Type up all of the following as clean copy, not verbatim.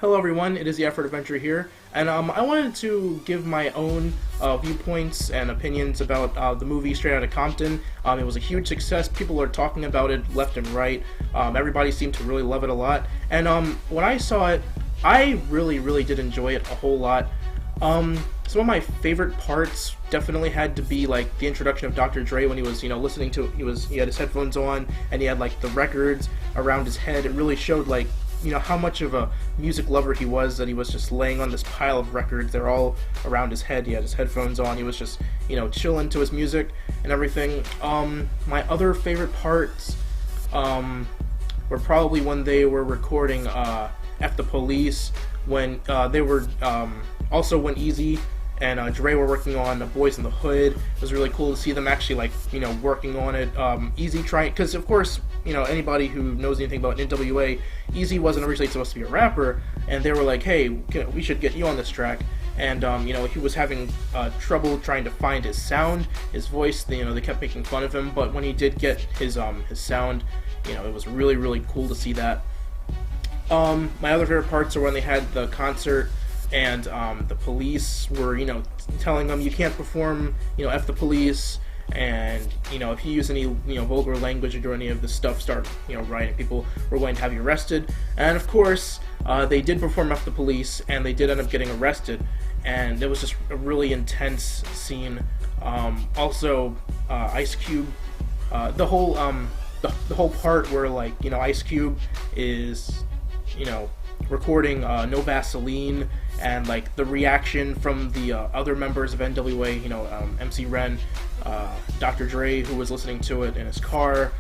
Hello everyone, it is the Effort Adventure here, and I wanted to give my own viewpoints and opinions about the movie Straight Outta Compton. It was a huge success, people are talking about it left and right, everybody seemed to really love it a lot, and when I saw it, I really did enjoy it a whole lot. Some of my favorite parts definitely had to be like the introduction of Dr. Dre when he was, listening to he had his headphones on and he had like the records around his head. It really showed like how much of a music lover he was, that he was just laying on this pile of records. They're all around his head. He had his headphones on. He was just chilling to his music and everything. My other favorite parts were probably when they were recording F the Police, when they were also when Easy and Dre were working on Boys in the Hood. It was really cool to see them actually working on it. Easy trying, because of course anybody who knows anything about NWA, Easy wasn't originally supposed to be a rapper, and they were like, hey, we should get you on this track. And he was having trouble trying to find his sound, his voice. They kept making fun of him, but when he did get his sound, it was really cool to see that. My other favorite parts are when they had the concert and the police were telling them you can't perform F the Police, and if you use any vulgar language or do any of this stuff, start rioting, people were going to have you arrested. And of course they did perform F the Police, and they did end up getting arrested, and it was just a really intense scene. Also Ice Cube, the whole part where Ice Cube is recording No Vaseline, and the reaction from the other members of NWA, MC Ren, Dr. Dre, who was listening to it in his car,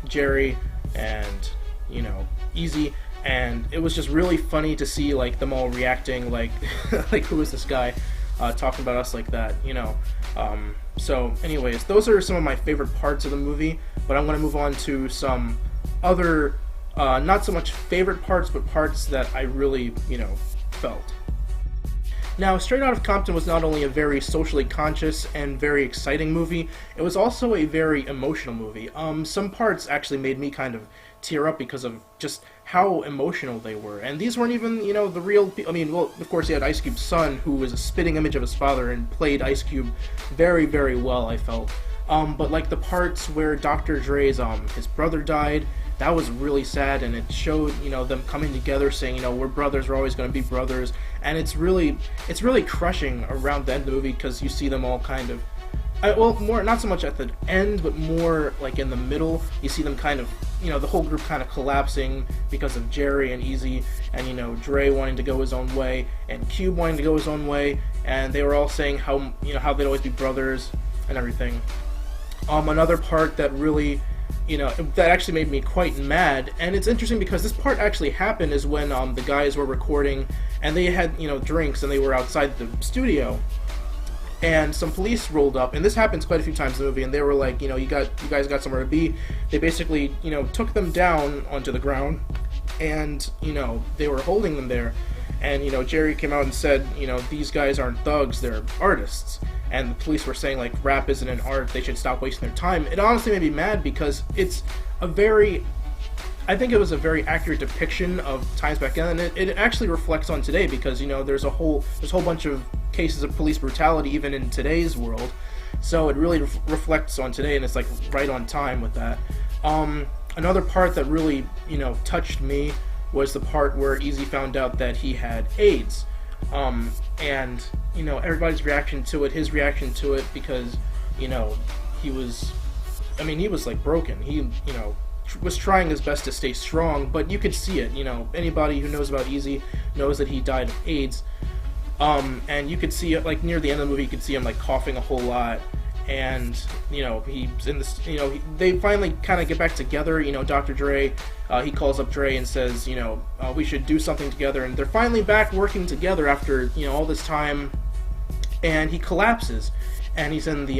Jerry, and Easy, and it was just really funny to see them all reacting like who is this guy talking about us like that, So anyways, those are some of my favorite parts of the movie, but I'm going to move on to some other not so much favorite parts, but parts that I really, felt. Now, Straight Outta Compton was not only a very socially conscious and very exciting movie, it was also a very emotional movie. Some parts actually made me kind of tear up because of just how emotional they were. And these weren't even, the real people. I mean, well, of course, you had Ice Cube's son, who was a spitting image of his father and played Ice Cube very well, I felt. But the parts where Dr. Dre's his brother died, that was really sad, and it showed them coming together, saying we're brothers, we're always going to be brothers. And it's really crushing around the end of the movie, because you see them all kind of more, not so much at the end, but more in the middle. You see them kind of the whole group kind of collapsing because of Jerry and Easy, and Dre wanting to go his own way, and Cube wanting to go his own way, and they were all saying how they'd always be brothers and everything. Another part that really that actually made me quite mad, and it's interesting because this part actually happened, is when the guys were recording, and they had drinks, and they were outside the studio, and some police rolled up, and this happens quite a few times in the movie, and they were like, you guys got somewhere to be. They basically took them down onto the ground, and they were holding them there, and Jerry came out and said, these guys aren't thugs, they're artists. And the police were saying rap isn't an art, they should stop wasting their time. It honestly made me mad, because it's I think it was a very accurate depiction of times back then, and it actually reflects on today, because there's a whole bunch of cases of police brutality even in today's world, so it really reflects on today, and it's right on time with that. Another part that really touched me was the part where Easy found out that he had AIDS, and everybody's reaction to it, his reaction to it, because he was broken. He was trying his best to stay strong, but you could see it. Anybody who knows about Easy knows that he died of AIDS, and you could see it near the end of the movie. You could see him coughing a whole lot, and he's in this. They finally kind of get back together. Dr. Dre, he calls up Dre and says, we should do something together, and they're finally back working together after all this time. And he collapses, and he's in the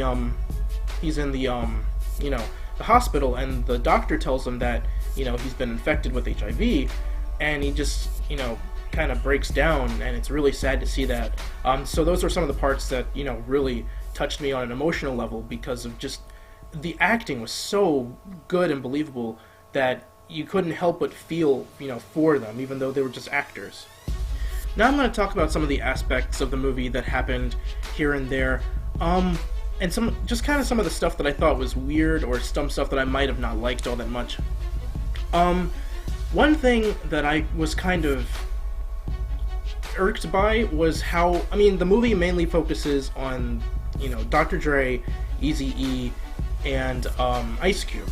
the hospital, and the doctor tells him that he's been infected with HIV, and he just kind of breaks down, and it's really sad to see that. So those are some of the parts that really touched me on an emotional level, because of just the acting was so good and believable that you couldn't help but feel, for them, even though they were just actors. Now I'm going to talk about some of the aspects of the movie that happened here and there, and some of the stuff that I thought was weird, or some stuff that I might have not liked all that much. One thing that I was kind of irked by was how, the movie mainly focuses on, Dr. Dre, Eazy-E, and Ice Cube.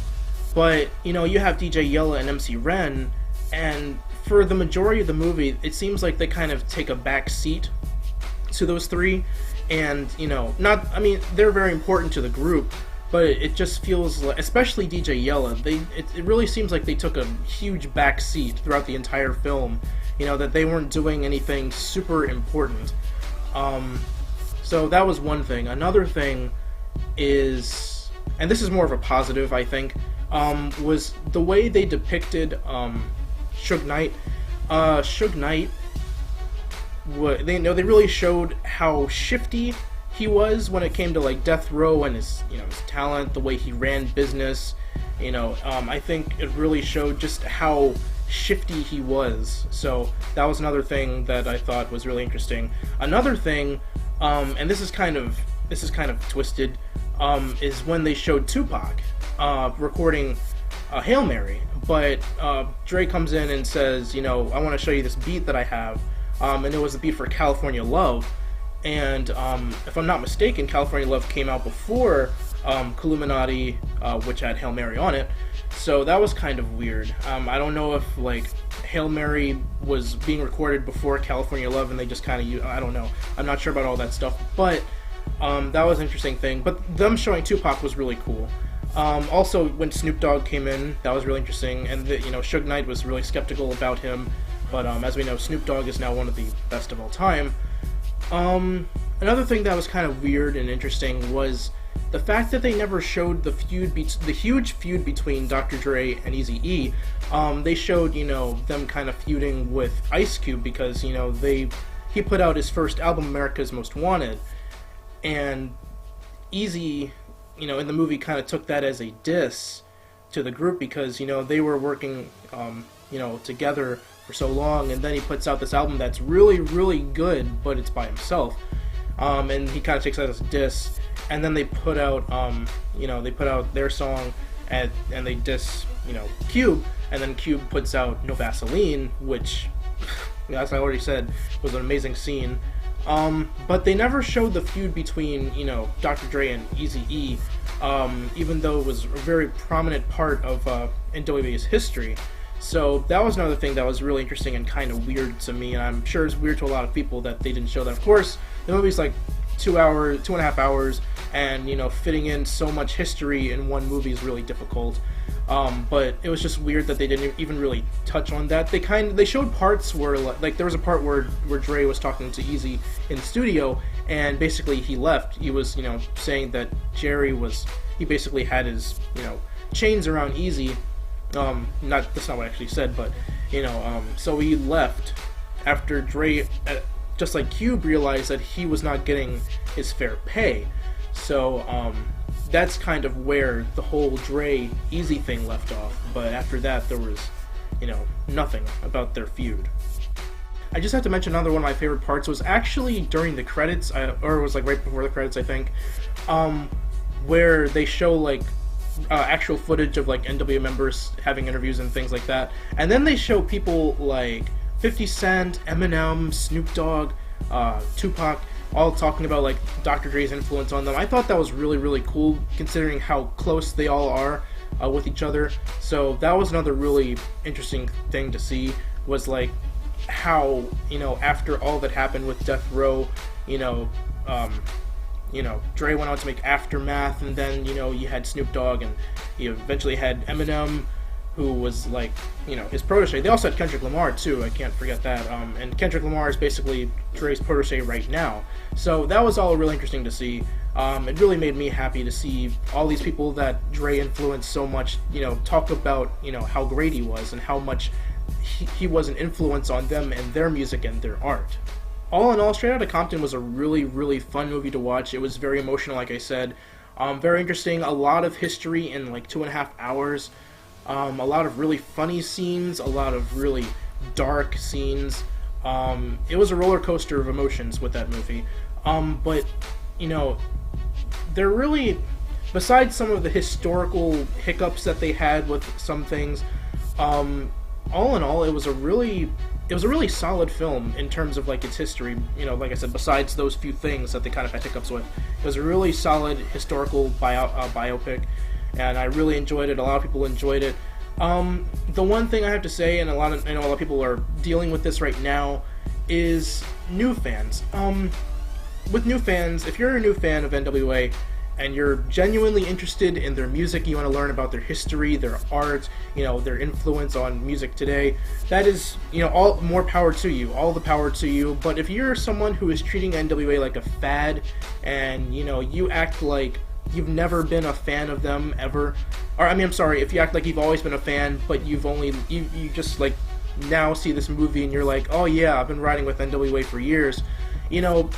But, you have DJ Yella and MC Ren, and for the majority of the movie, it seems like they kind of take a back seat to those three, and, they're very important to the group, but it just feels like, especially DJ Yella, it really seems like they took a huge back seat throughout the entire film, that they weren't doing anything super important. So that was one thing. Another thing is, and this is more of a positive, I think, was the way they depicted Suge Knight. Suge Knight, they really showed how shifty he was when it came to like Death Row and his talent, the way he ran business. I think it really showed just how shifty he was. So that was another thing that I thought was really interesting. Another thing, and this is kind of twisted, is when they showed Tupac recording Hail Mary, but Dre comes in and says, I want to show you this beat that I have, and it was a beat for California Love, and if I'm not mistaken, California Love came out before Illuminati, which had Hail Mary on it, so that was kind of weird. I don't know if like Hail Mary was being recorded before California Love and they just kind of, I don't know, I'm not sure about all that stuff, but that was an interesting thing. But them showing Tupac was really cool. Also, when Snoop Dogg came in, that was really interesting, and Suge Knight was really skeptical about him, but as we know, Snoop Dogg is now one of the best of all time. Another thing that was kind of weird and interesting was the fact that they never showed the huge feud between Dr. Dre and Eazy-E. They showed, them kind of feuding with Ice Cube because, he put out his first album, America's Most Wanted, and Eazy, in the movie kind of took that as a diss to the group because, they were working, together for so long, and then he puts out this album that's really, really good, but it's by himself. And he kind of takes that as a diss, and then they put out, their song, and they diss, Cube, and then Cube puts out No Vaseline, which, as I already said, was an amazing scene. But they never showed the feud between, Dr. Dre and Eazy-E, even though it was a very prominent part of NWA's history. So that was another thing that was really interesting and kind of weird to me, and I'm sure it's weird to a lot of people that they didn't show that. Of course, the movie's like 2.5 hours, and fitting in so much history in one movie is really difficult. But it was just weird that they didn't even really touch on that. They showed parts where, like there was a part where Dre was talking to Eazy in the studio, and basically he left. He was, saying that he basically had his, chains around Eazy. That's not what I actually said, but, so he left after Dre, just like Cube, realized that he was not getting his fair pay. So, that's kind of where the whole Dre-Eazy thing left off, but after that, there was, nothing about their feud. I just have to mention another one of my favorite parts was actually during the credits, or it was like right before the credits, I think, where they show, like, actual footage of, like, NWA members having interviews and things like that, and then they show people like 50 Cent, Eminem, Snoop Dogg, Tupac, all talking about, like, Dr. Dre's influence on them. I thought that was really, really cool, considering how close they all are with each other. So that was another really interesting thing to see, was, like, how, after all that happened with Death Row, Dre went on to make Aftermath, and then, you had Snoop Dogg, and you eventually had Eminem, who was, like, his protege. They also had Kendrick Lamar, too, I can't forget that, and Kendrick Lamar is basically Dre's protege right now. So that was all really interesting to see. It really made me happy to see all these people that Dre influenced so much, talk about, how great he was, and how much he was an influence on them and their music and their art. All in all, Straight Outta Compton was a really, really fun movie to watch. It was very emotional, like I said. Very interesting. A lot of history in, like, 2.5 hours. A lot of really funny scenes, a lot of really dark scenes. It was a roller coaster of emotions with that movie. But, you know, they're really, besides some of the historical hiccups that they had with some things, all in all, it was a really solid film in terms of like its history. You know, like I said, besides those few things that they kind of had hiccups with, it was a really solid historical biopic, and I really enjoyed it. A lot of people enjoyed it. The one thing I have to say, and I know a lot of people are dealing with this right now, is new fans. With new fans, if you're a new fan of NWA and you're genuinely interested in their music, you want to learn about their history, their art, you know, their influence on music today, that is, you know, all more power to you, all the power to you. But if you're someone who is treating NWA like a fad, and, you know, you act like you've never been a fan of them ever, or I mean, I'm sorry, if you act like you've always been a fan, but you just like now see this movie and you're like, oh yeah, I've been riding with NWA for years, you know,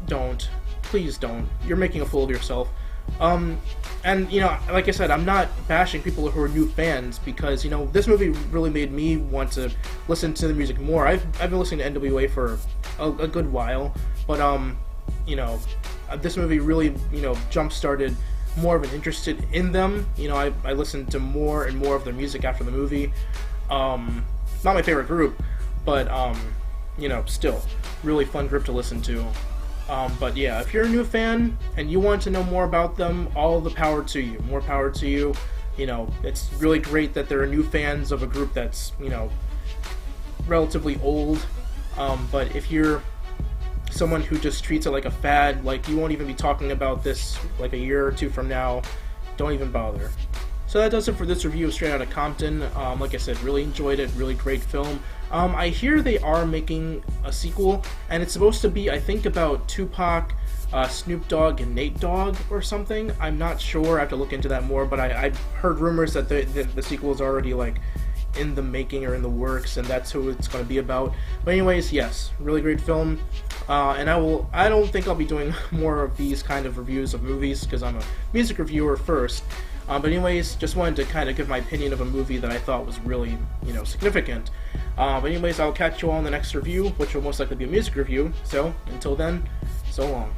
don't. Please don't. You're making a fool of yourself. And, you know, like I said, I'm not bashing people who are new fans, because, you know, this movie really made me want to listen to the music more. I've been listening to NWA for a good while, but, you know, this movie really, you know, jump-started more of an interest in them. You know, I listened to more and more of their music after the movie. Not my favorite group, but, you know, still, really fun group to listen to. But yeah, if you're a new fan and you want to know more about them, all the power to you. More power to you. You know, it's really great that there are new fans of a group that's, you know, relatively old. But if you're someone who just treats it like a fad, like you won't even be talking about this like a year or two from now, don't even bother. So that does it for this review of Straight Outta Compton. Like I said, really enjoyed it, really great film. I hear they are making a sequel, and it's supposed to be, I think, about Tupac, Snoop Dogg, and Nate Dogg or something. I'm not sure, I have to look into that more, but I've heard rumors that the sequel is already, like, in the making or in the works, and that's who it's going to be about. But anyways, yes, really great film. And I don't think I'll be doing more of these kind of reviews of movies, because I'm a music reviewer first. But anyways, just wanted to kind of give my opinion of a movie that I thought was really, you know, significant. But anyways, I'll catch you all in the next review, which will most likely be a music review. So, until then, so long.